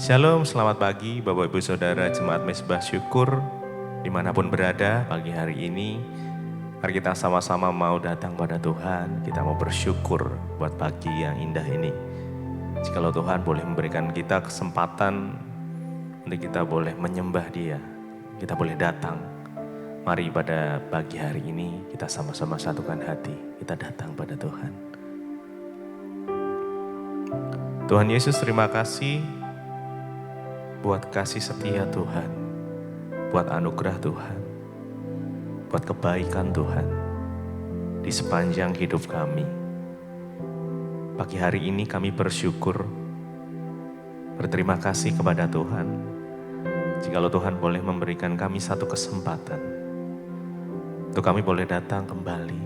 Shalom, selamat pagi Bapak Ibu Saudara Jemaat Mezbah Syukur dimanapun berada pagi hari ini. Mari kita sama-sama mau datang pada Tuhan, kita mau bersyukur buat pagi yang indah ini. Jikalau Tuhan boleh memberikan kita kesempatan untuk kita boleh menyembah Dia, kita boleh datang. Mari pada pagi hari ini kita sama-sama satukan hati, kita datang pada Tuhan. Tuhan Yesus, terima kasih buat kasih setia Tuhan, buat anugerah Tuhan, buat kebaikan Tuhan di sepanjang hidup kami. Pagi hari ini kami bersyukur, berterima kasih kepada Tuhan. Jikalau Tuhan boleh memberikan kami satu kesempatan untuk kami boleh datang kembali,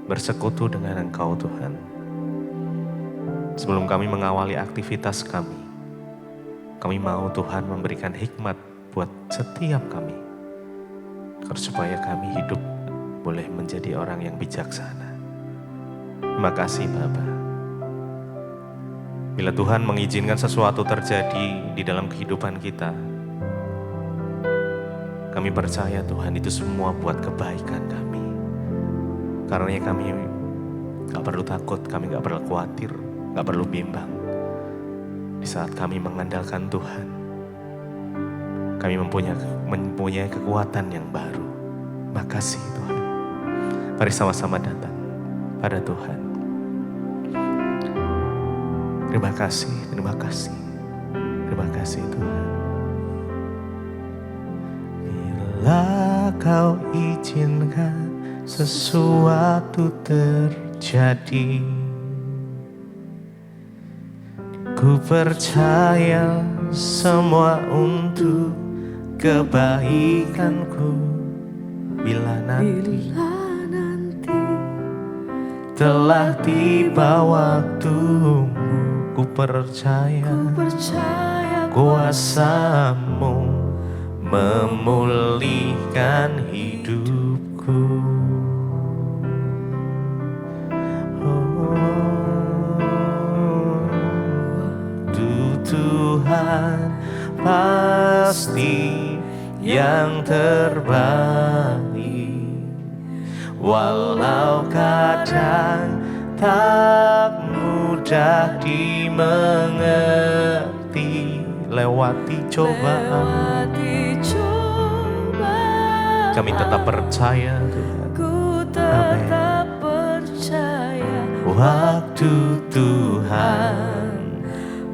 bersekutu dengan Engkau Tuhan. Sebelum kami mengawali aktivitas kami mau Tuhan memberikan hikmat buat setiap kami, supaya kami hidup boleh menjadi orang yang bijaksana. Terima kasih Bapa. Bila Tuhan mengizinkan sesuatu terjadi di dalam kehidupan kita, kami percaya Tuhan itu semua buat kebaikan kami. Karena kami gak perlu takut, kami gak perlu khawatir, gak perlu bimbang. Di saat kami mengandalkan Tuhan, kami mempunyai kekuatan yang baru. Makasih Tuhan. Mari sama-sama datang pada Tuhan. Terima kasih, terima kasih, terima kasih Tuhan. Bila Kau izinkan sesuatu terjadi, ku percaya semua untuk kebaikanku. Bila nanti telah tiba waktumu, ku percaya kuasa-Mu memulihkan hidupku. Tuhan pasti yang terbaik, walau kadang tak mudah dimengerti. Lewati cobaan, kami tetap percaya Tuhan. Amin. Waktu Tuhan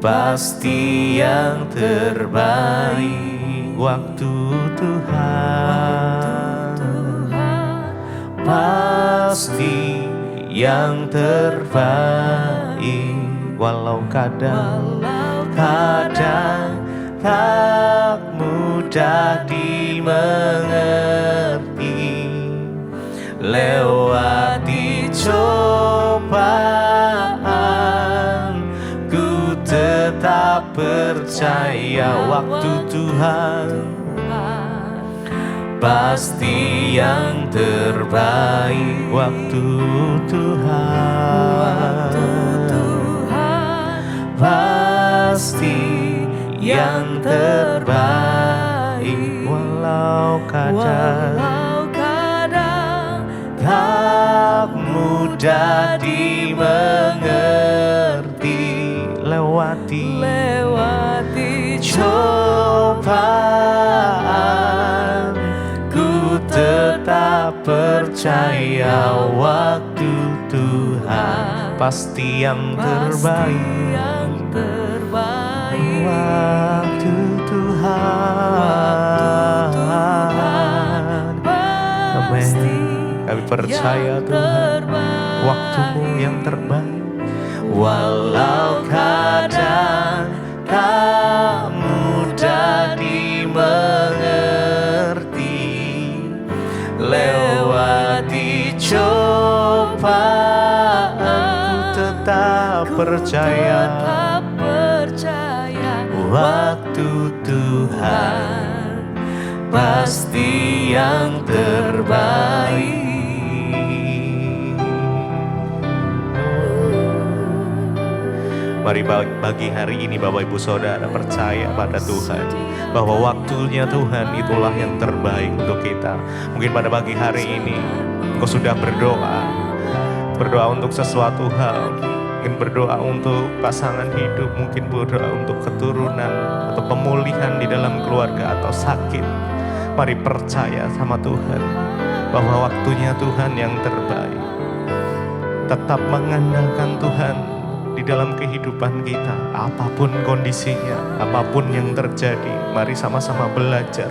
pasti yang terbaik. Waktu Tuhan pasti yang terbaik, walau kadang tak mudah dimengerti. Lewati cobaan, ku tetap percaya. Waktu Tuhan pasti yang terbaik. Waktu Tuhan pasti yang terbaik, walau kadang tak mudah dimengerti. Lewati cobaan, ku tetap percaya. Waktu Tuhan pasti yang terbaik. Waktu Tuhan, amin. Kami percaya Tuhan, waktu-Mu yang terbaik. Walau kadang tak mudah dimengerti. Lewati cobaan, ku tetap percaya. Waktu Tuhan pasti yang terbaik. Mari bagi hari ini Bapak Ibu Saudara percaya pada Tuhan, bahwa waktunya Tuhan itulah yang terbaik untuk kita. Mungkin pada pagi hari ini Engkau sudah berdoa untuk sesuatu hal, mungkin berdoa untuk pasangan hidup, mungkin berdoa untuk keturunan atau pemulihan di dalam keluarga atau sakit. Mari percaya sama Tuhan bahwa waktunya Tuhan yang terbaik. Tetap mengandalkan Tuhan di dalam kehidupan kita, apapun kondisinya, apapun yang terjadi. Mari sama-sama belajar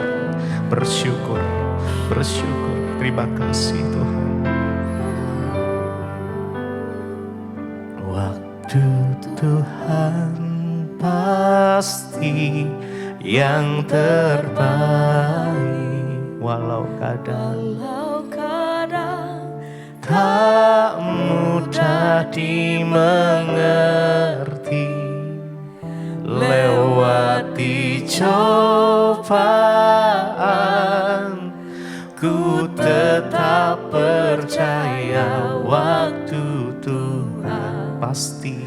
bersyukur. Terima kasih Tuhan. Waktu Tuhan pasti yang terbaik, walau kadang tak mudah dimengerti. Lewati cobaan, ku tetap percaya waktu Tuhan pasti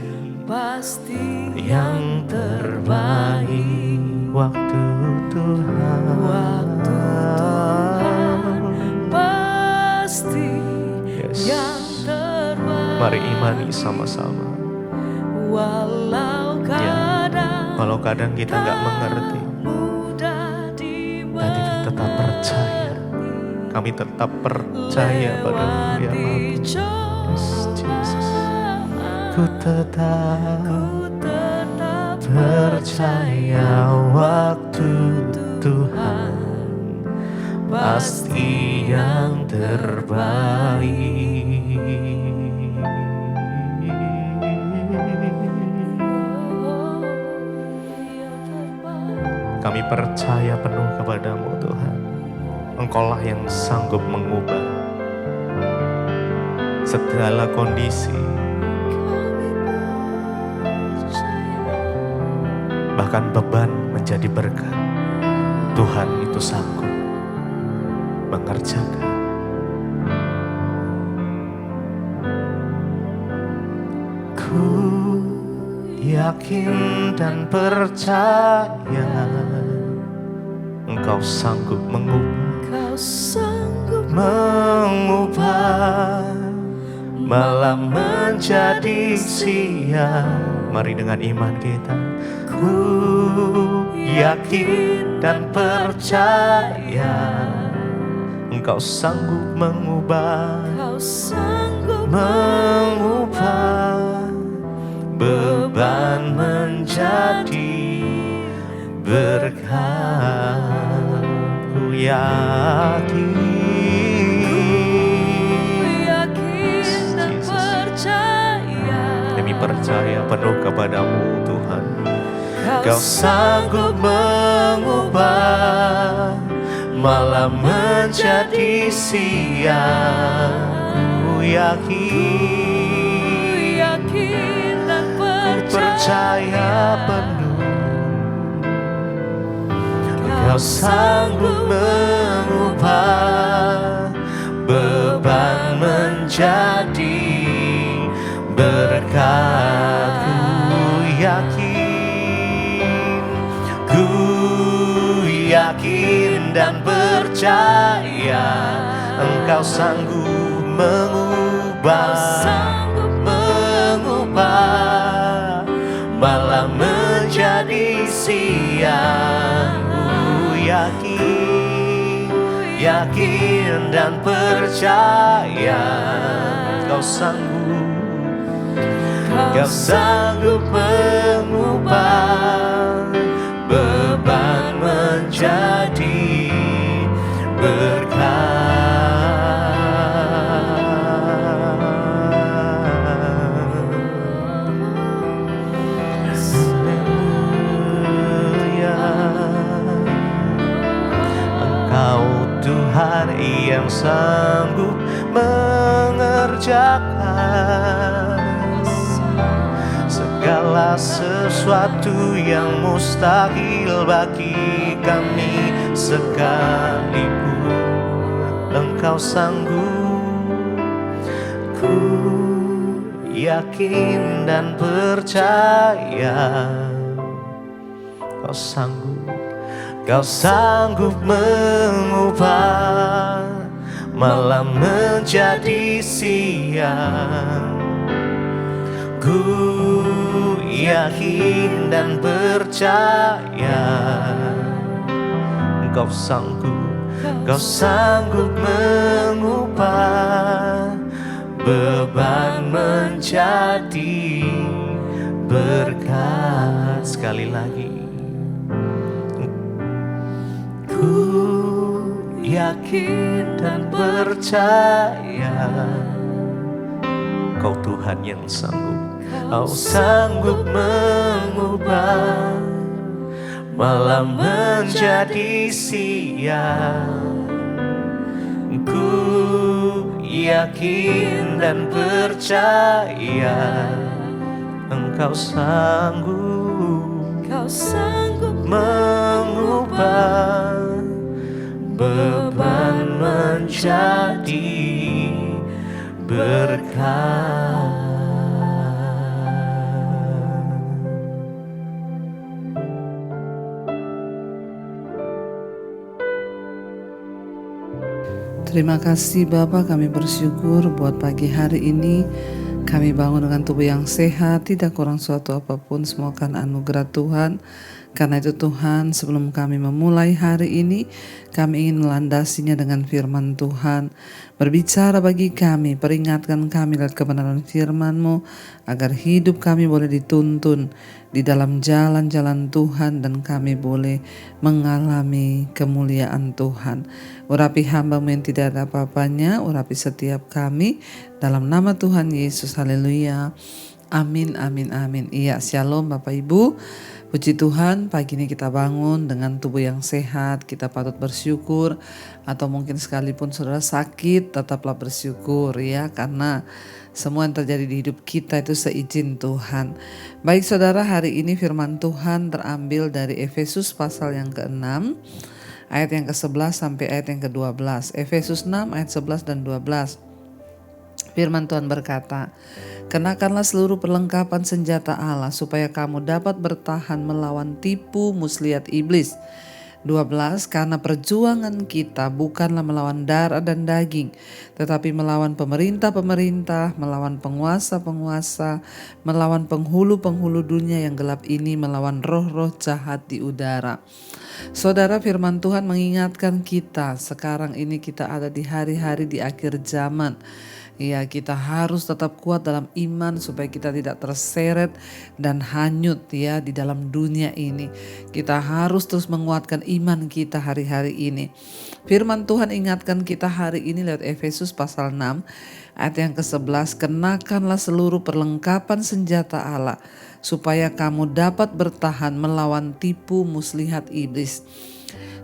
yang terbaik. Waktu Tuhan pasti yang terbaik. Mari imani sama-sama. Walau kadang kita gak mengerti, tapi tetap percaya. Kami tetap percaya pada firman-Mu. Yes, Jesus. Ku tetap percaya waktu Tuhan pasti yang terbaik. Kami percaya penuh kepada-Mu Tuhan. Engkaulah yang sanggup mengubah segala kondisi, bahkan beban menjadi berkat. Tuhan itu sanggup mengerjakan. Ku yakin dan percaya Engkau sanggup mengubah malam menjadi siang. Mari dengan iman kita. Ku yakin dan percaya Engkau sanggup mengubah beban menjadi berkat. Ku yakin dan percaya. Kami percaya penuh kepada-Mu Tuhan. Kau sanggup mengubah malam menjadi siang. Ku yakin dan percaya penuh. Kau sanggup mengubah beban menjadi berkat. Ku yakin dan percaya Engkau sanggup mengubah malam menjadi siang. Ku yakin dan percaya Engkau sanggup mengubah beban menjadi berkat. Haleluya. Engkau Tuhan yang sanggup mengerjakan segala sesuatu yang mustahil bagi kami sekalipun. Engkau sanggup. Ku yakin dan percaya Kau sanggup mengubah malam menjadi siang. Ku yakin dan percaya Kau sanggup mengubah beban menjadi berkat. Sekali lagi, ku yakin dan percaya Kau Tuhan yang Kau sanggup mengubah malam menjadi siang. Ku yakin dan percaya Engkau sanggup mengubah beban menjadi berkat. Terima kasih Bapa, kami bersyukur buat pagi hari ini. Kami bangun dengan tubuh yang sehat, tidak kurang suatu apapun, semua kan anugerah Tuhan. Karena itu Tuhan, sebelum kami memulai hari ini, kami ingin melandasinya dengan firman Tuhan. Berbicara bagi kami, peringatkan kami lewat kebenaran firman-Mu, agar hidup kami boleh dituntun di dalam jalan-jalan Tuhan dan kami boleh mengalami kemuliaan Tuhan. Urapi hamba-Mu yang tidak ada apa-apanya, urapi setiap kami, dalam nama Tuhan Yesus, haleluya. Amin, amin, amin. Iya, shalom Bapak Ibu. Puji Tuhan, pagi ini kita bangun dengan tubuh yang sehat, kita patut bersyukur. Atau mungkin sekalipun saudara sakit, tetaplah bersyukur ya, karena semua yang terjadi di hidup kita itu seizin Tuhan. Baik saudara, hari ini firman Tuhan terambil dari Efesus pasal yang ke-6, ayat yang ke-11 sampai ayat yang ke-12. Efesus 6 ayat 11 dan 12. Firman Tuhan berkata, kenakanlah seluruh perlengkapan senjata Allah supaya kamu dapat bertahan melawan tipu muslihat iblis. 12. Karena perjuangan kita bukanlah melawan darah dan daging, tetapi melawan pemerintah-pemerintah, melawan penguasa-penguasa, melawan penghulu-penghulu dunia yang gelap ini, melawan roh-roh jahat di udara. Saudara, firman Tuhan mengingatkan kita, sekarang ini kita ada di hari-hari di akhir zaman. Ya, kita harus tetap kuat dalam iman supaya kita tidak terseret dan hanyut ya di dalam dunia ini. Kita harus terus menguatkan iman kita hari-hari ini. Firman Tuhan ingatkan kita hari ini lewat Efesus pasal 6 ayat yang ke-11, kenakanlah seluruh perlengkapan senjata Allah supaya kamu dapat bertahan melawan tipu muslihat iblis.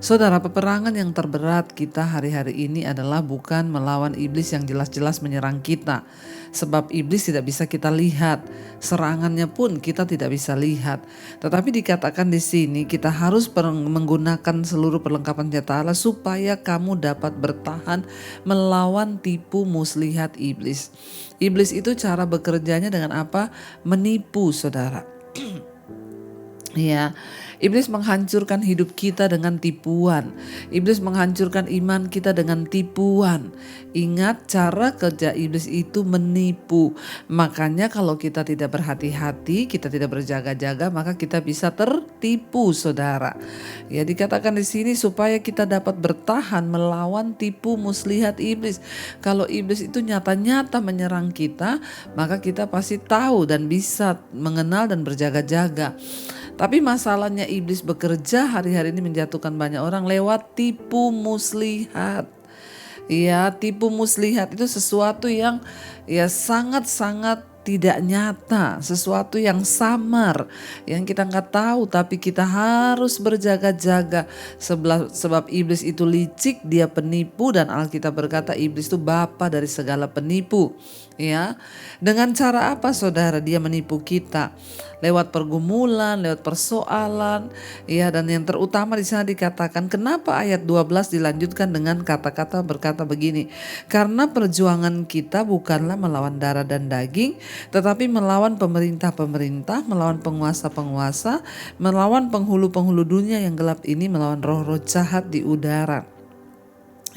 Saudara, peperangan yang terberat kita hari-hari ini adalah bukan melawan iblis yang jelas-jelas menyerang kita. Sebab iblis tidak bisa kita lihat, serangannya pun kita tidak bisa lihat. Tetapi dikatakan di sini kita harus menggunakan seluruh perlengkapan senjata Allah supaya kamu dapat bertahan melawan tipu muslihat iblis. Iblis itu cara bekerjanya dengan apa? Menipu, saudara. Ya, iblis menghancurkan hidup kita dengan tipuan. Iblis menghancurkan iman kita dengan tipuan. Ingat, cara kerja iblis itu menipu. Makanya kalau kita tidak berhati-hati, kita tidak berjaga-jaga, maka kita bisa tertipu, saudara. Ya, dikatakan di sini supaya kita dapat bertahan melawan tipu muslihat iblis. Kalau iblis itu nyata-nyata menyerang kita, maka kita pasti tahu dan bisa mengenal dan berjaga-jaga. Tapi masalahnya iblis bekerja hari-hari ini menjatuhkan banyak orang lewat tipu muslihat. Ya, tipu muslihat itu sesuatu yang ya sangat-sangat tidak nyata, sesuatu yang samar, yang kita nggak tahu, tapi kita harus berjaga-jaga sebab iblis itu licik, dia penipu, dan Alkitab berkata iblis itu bapa dari segala penipu. Ya, dengan cara apa saudara dia menipu kita? Lewat pergumulan, lewat persoalan, ya, dan yang terutama di sana dikatakan, kenapa ayat 12 dilanjutkan dengan kata-kata berkata begini, karena perjuangan kita bukanlah melawan darah dan daging, tetapi melawan pemerintah-pemerintah, melawan penguasa-penguasa, melawan penghulu-penghulu dunia yang gelap ini, melawan roh-roh jahat di udara.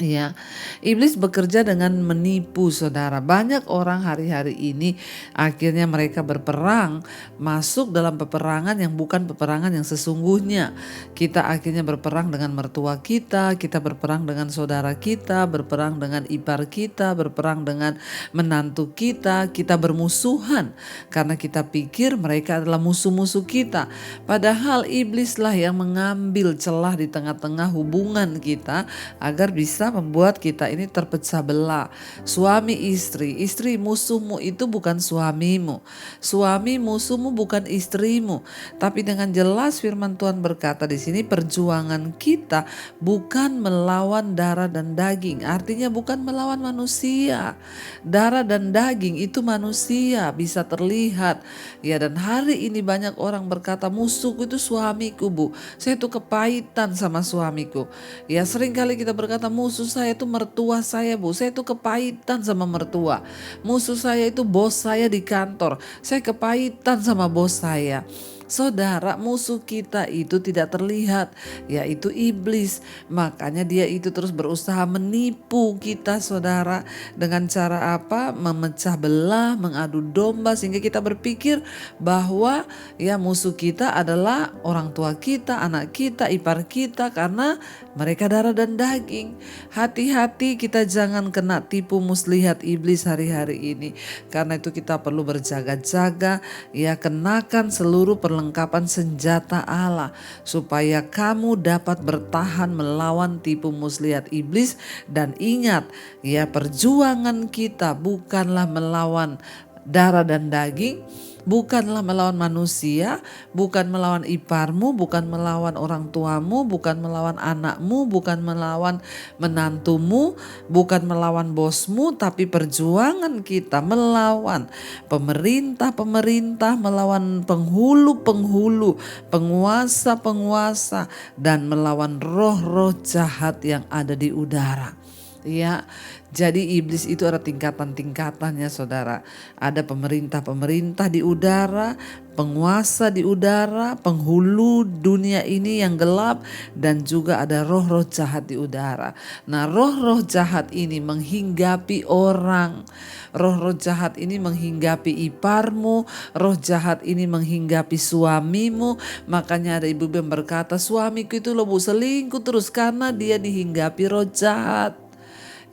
Ya, iblis bekerja dengan menipu saudara. Banyak orang hari-hari ini akhirnya mereka berperang, masuk dalam peperangan yang bukan peperangan yang sesungguhnya. Kita akhirnya berperang dengan mertua kita berperang dengan saudara kita, berperang dengan ipar kita, berperang dengan menantu kita bermusuhan karena kita pikir mereka adalah musuh-musuh kita. Padahal iblislah yang mengambil celah di tengah-tengah hubungan kita agar bisa membuat kita ini terpecah belah. Suami istri musuhmu itu bukan suamimu. Suami musuhmu bukan istrimu. Tapi dengan jelas firman Tuhan berkata di sini, perjuangan kita bukan melawan darah dan daging. Artinya bukan melawan manusia. Darah dan daging itu manusia, bisa terlihat. Ya, dan hari ini banyak orang berkata, musuhku itu suamiku, Bu. Saya itu kepahitan sama suamiku. Ya, seringkali kita berkata, musuh saya itu mertua saya, Bu. Saya itu kepahitan sama mertua. Musuh saya itu bos saya di kantor. Saya kepahitan sama bos saya. Saudara, musuh kita itu tidak terlihat, yaitu iblis. Makanya dia itu terus berusaha menipu kita saudara. Dengan cara apa? Memecah belah, mengadu domba, sehingga kita berpikir bahwa ya musuh kita adalah orang tua kita, anak kita, ipar kita, karena mereka darah dan daging. Hati-hati kita jangan kena tipu muslihat iblis hari-hari ini. Karena itu kita perlu berjaga-jaga, ya, kenakan seluruh perlengkapan senjata Allah supaya kamu dapat bertahan melawan tipu muslihat iblis. Dan ingat, ya, perjuangan kita bukanlah melawan darah dan daging, bukanlah melawan manusia, bukan melawan iparmu, bukan melawan orang tuamu, bukan melawan anakmu, bukan melawan menantumu, bukan melawan bosmu, tapi perjuangan kita melawan pemerintah-pemerintah, melawan penghulu-penghulu, penguasa-penguasa, dan melawan roh-roh jahat yang ada di udara. Ya, jadi iblis itu ada tingkatan-tingkatannya saudara. Ada pemerintah-pemerintah di udara, penguasa di udara, penghulu dunia ini yang gelap, dan juga ada roh-roh jahat di udara. Nah, roh-roh jahat ini menghinggapi orang. Roh-roh jahat ini menghinggapi iparmu, roh jahat ini menghinggapi suamimu. Makanya ada ibu yang berkata, suamiku itu loh, Bu, selingkuh terus karena dia dihinggapi roh jahat.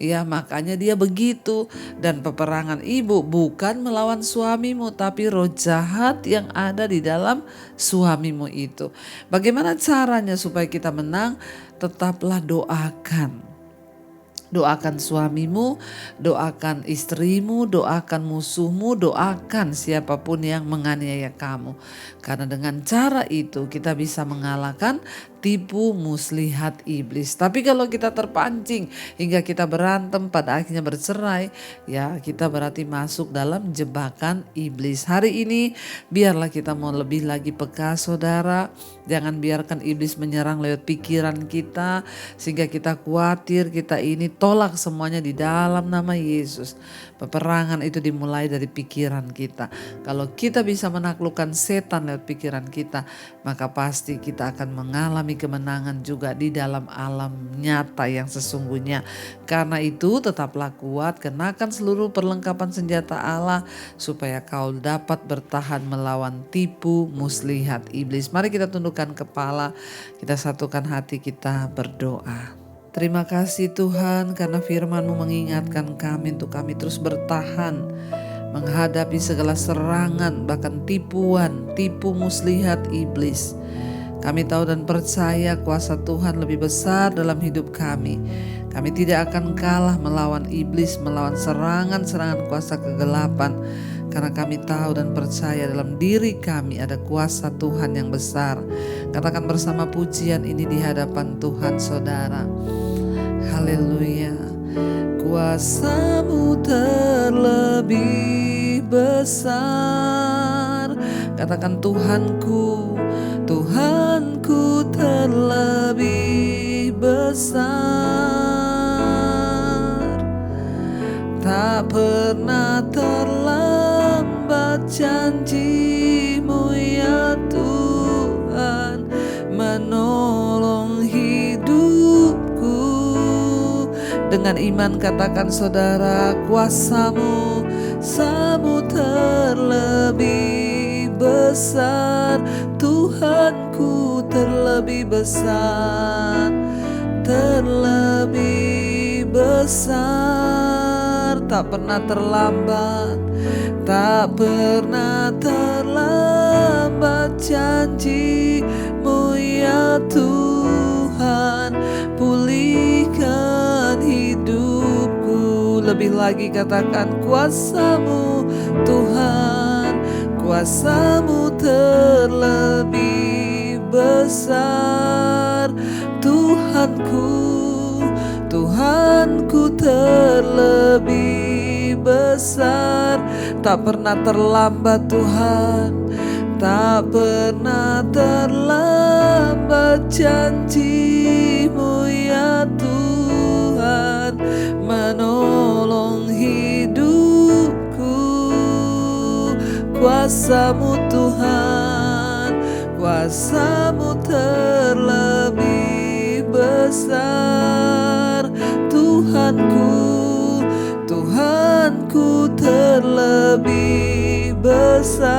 Ya, makanya dia begitu. Dan peperangan ibu bukan melawan suamimu, tapi roh jahat yang ada di dalam suamimu itu. Bagaimana caranya supaya kita menang? Tetaplah doakan. Doakan suamimu, doakan istrimu, doakan musuhmu, doakan siapapun yang menganiaya kamu. Karena dengan cara itu kita bisa mengalahkan tipu muslihat iblis. Tapi kalau kita terpancing hingga kita berantem, pada akhirnya bercerai, ya kita berarti masuk dalam jebakan iblis. Hari ini biarlah kita mau lebih lagi peka saudara. Jangan biarkan iblis menyerang lewat pikiran kita sehingga kita khawatir, kita ini tolak semuanya di dalam nama Yesus. Peperangan itu dimulai dari pikiran kita. Kalau kita bisa menaklukkan setan lewat pikiran kita, maka pasti kita akan mengalami kemenangan juga di dalam alam nyata yang sesungguhnya. Karena itu tetaplah kuat, kenakan seluruh perlengkapan senjata Allah supaya kau dapat bertahan melawan tipu muslihat iblis. Mari kita tundukkan kepala, kita satukan hati, kita berdoa. Terima kasih Tuhan karena firman-Mu mengingatkan kami untuk kami terus bertahan menghadapi segala serangan, bahkan tipuan, tipu muslihat iblis. Kami tahu dan percaya kuasa Tuhan lebih besar dalam hidup kami. Kami tidak akan kalah melawan iblis, melawan serangan-serangan kuasa kegelapan. Karena kami tahu dan percaya dalam diri kami ada kuasa Tuhan yang besar. Katakan bersama pujian ini di hadapan Tuhan saudara. Haleluya. Kuasa-Mu terlebih besar. Katakan Tuhanku, Tuhanku terlebih besar. Tak pernah terlambat janji-Mu ya Tuhan, menolong hidupku. Dengan iman katakan saudara, kuasa-Mu terlebih besar, Tuhanku terlebih besar, terlebih besar. Tak pernah terlambat, tak pernah terlambat janji-Mu ya Tuhan, pulihkan hidupku. Lebih lagi katakan, kuasa-Mu Tuhan, kuasa-Mu terlebih besar, Tuhanku, Tuhanku terlebih besar. Tak pernah terlambat Tuhan, tak pernah terlambat janji-Mu ya Tuhan, menolong hidupku. Kuasa-Mu Tuhan, kuasa-Mu terlebih besar, Tuhanku, Tuhanku terlebih besar.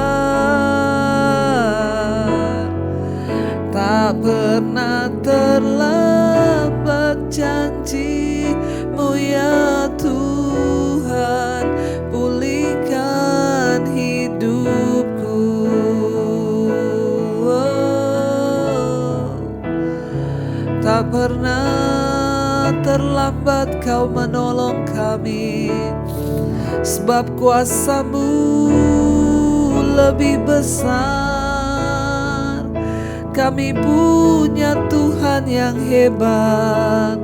Tak pernah terlambat janji-Mu ya Tuhan, pulihkan hidupku. Tak pernah terlambat Kau menolong kami, sebab kuasa-Mu lebih besar. Kami punya Tuhan yang hebat,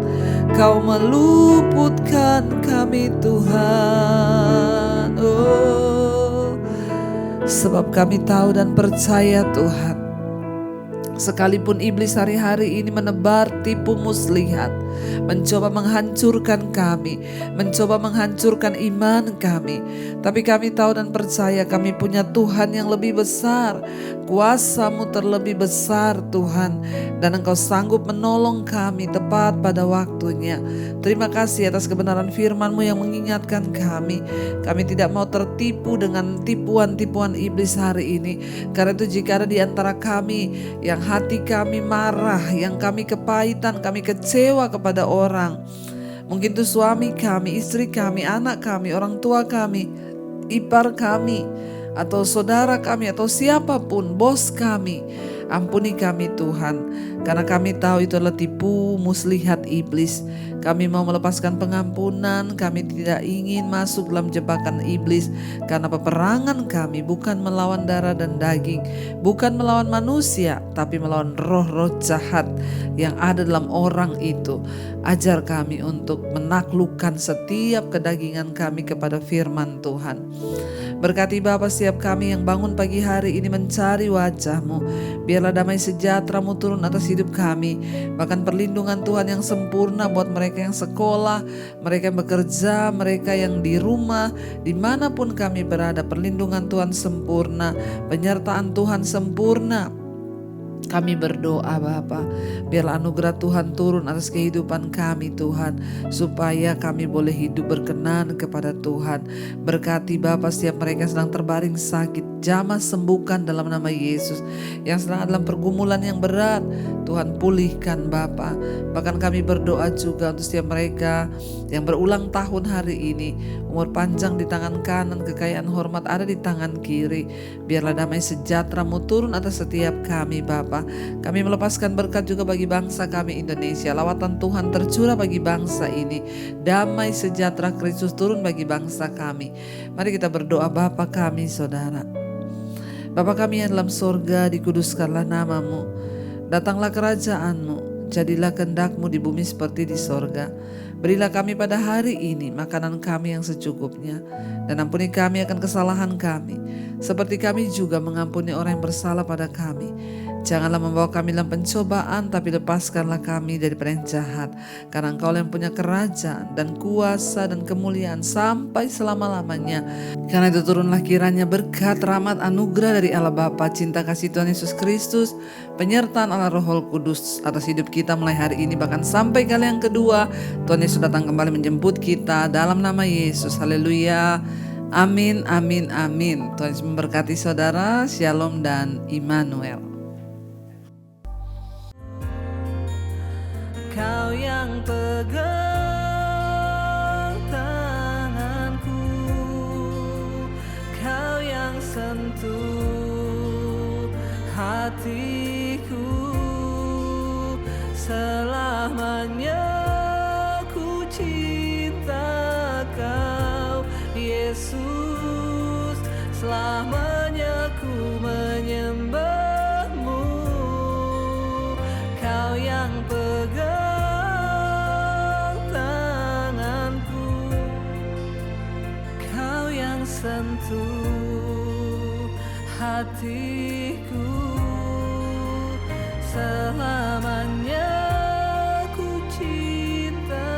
Kau meluputkan kami Tuhan. Oh, sebab kami tahu dan percaya Tuhan, sekalipun iblis hari-hari ini menebar tipu muslihat, mencoba menghancurkan kami, mencoba menghancurkan iman kami, tapi kami tahu dan percaya kami punya Tuhan yang lebih besar. Kuasa-Mu terlebih besar Tuhan, dan Engkau sanggup menolong kami tepat pada waktunya. Terima kasih atas kebenaran firman-Mu yang mengingatkan kami. Kami tidak mau tertipu dengan tipuan-tipuan iblis hari ini. Karena itu jika ada di antara kami yang hati kami marah, yang kami kepahitan, kami kecewa kepada orang, mungkin itu suami kami, istri kami, anak kami, orang tua kami, ipar kami, atau saudara kami, atau siapapun, bos kami, ampuni kami Tuhan, karena kami tahu itu adalah tipu muslihat iblis. Kami mau melepaskan pengampunan, kami tidak ingin masuk dalam jebakan iblis, karena peperangan kami bukan melawan darah dan daging, bukan melawan manusia, tapi melawan roh-roh jahat yang ada dalam orang itu. Ajar kami untuk menaklukkan setiap kedagingan kami kepada firman Tuhan. Berkati Bapa setiap kami yang bangun pagi hari ini mencari wajah-Mu. Biarlah damai sejahtera-Mu turun atas hidup kami. Bahkan perlindungan Tuhan yang sempurna buat mereka yang sekolah, mereka yang bekerja, mereka yang di rumah, dimanapun kami berada. Perlindungan Tuhan sempurna, penyertaan Tuhan sempurna. Kami berdoa Bapa, biarlah anugerah Tuhan turun atas kehidupan kami Tuhan, supaya kami boleh hidup berkenan kepada Tuhan. Berkati Bapa setiap mereka yang sedang terbaring sakit, jamah sembuhkan dalam nama Yesus. Yang sedang dalam pergumulan yang berat, Tuhan pulihkan Bapa. Bahkan kami berdoa juga untuk setiap mereka yang berulang tahun hari ini, umur panjang di tangan kanan, kekayaan hormat ada di tangan kiri. Biarlah damai sejahtera-Mu turun atas setiap kami Bapa. Kami melepaskan berkat juga bagi bangsa kami Indonesia. Lawatan Tuhan tercurah bagi bangsa ini. Damai sejahtera Kristus turun bagi bangsa kami. Mari kita berdoa. Bapa kami saudara, Bapa kami yang dalam sorga, dikuduskanlah nama-Mu. Datanglah kerajaan-Mu, jadilah kehendak-Mu di bumi seperti di sorga. Berilah kami pada hari ini makanan kami yang secukupnya, dan ampuni kami akan kesalahan kami, seperti kami juga mengampuni orang yang bersalah pada kami. Janganlah membawa kami dalam pencobaan, tapi lepaskanlah kami daripada yang jahat. Karena Engkau yang punya kerajaan dan kuasa dan kemuliaan sampai selama-lamanya. Karena itu turunlah kiranya berkat, rahmat, anugerah dari Allah Bapa, cinta kasih Tuhan Yesus Kristus, penyertaan Allah Roh Kudus atas hidup kita mulai hari ini bahkan sampai kali yang kedua Tuhan Yesus datang kembali menjemput kita, dalam nama Yesus. Haleluya. Amin, amin, amin. Tuhan Yesus memberkati saudara. Shalom dan Immanuel. Kau yang pegang tanganku, Kau yang sentuh hatiku, selamanya ku cinta Kau, Yesus, selamanya ku menyembahmu. Kau yang pegang sentuh hatiku, selamanya ku cinta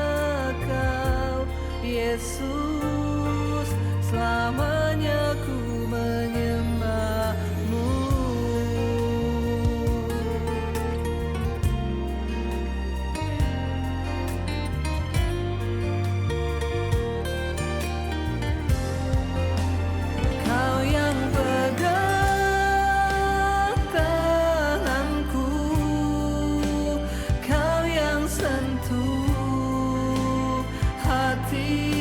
Kau, Yesus, selamanya ku menyembahmu. Sentuh hati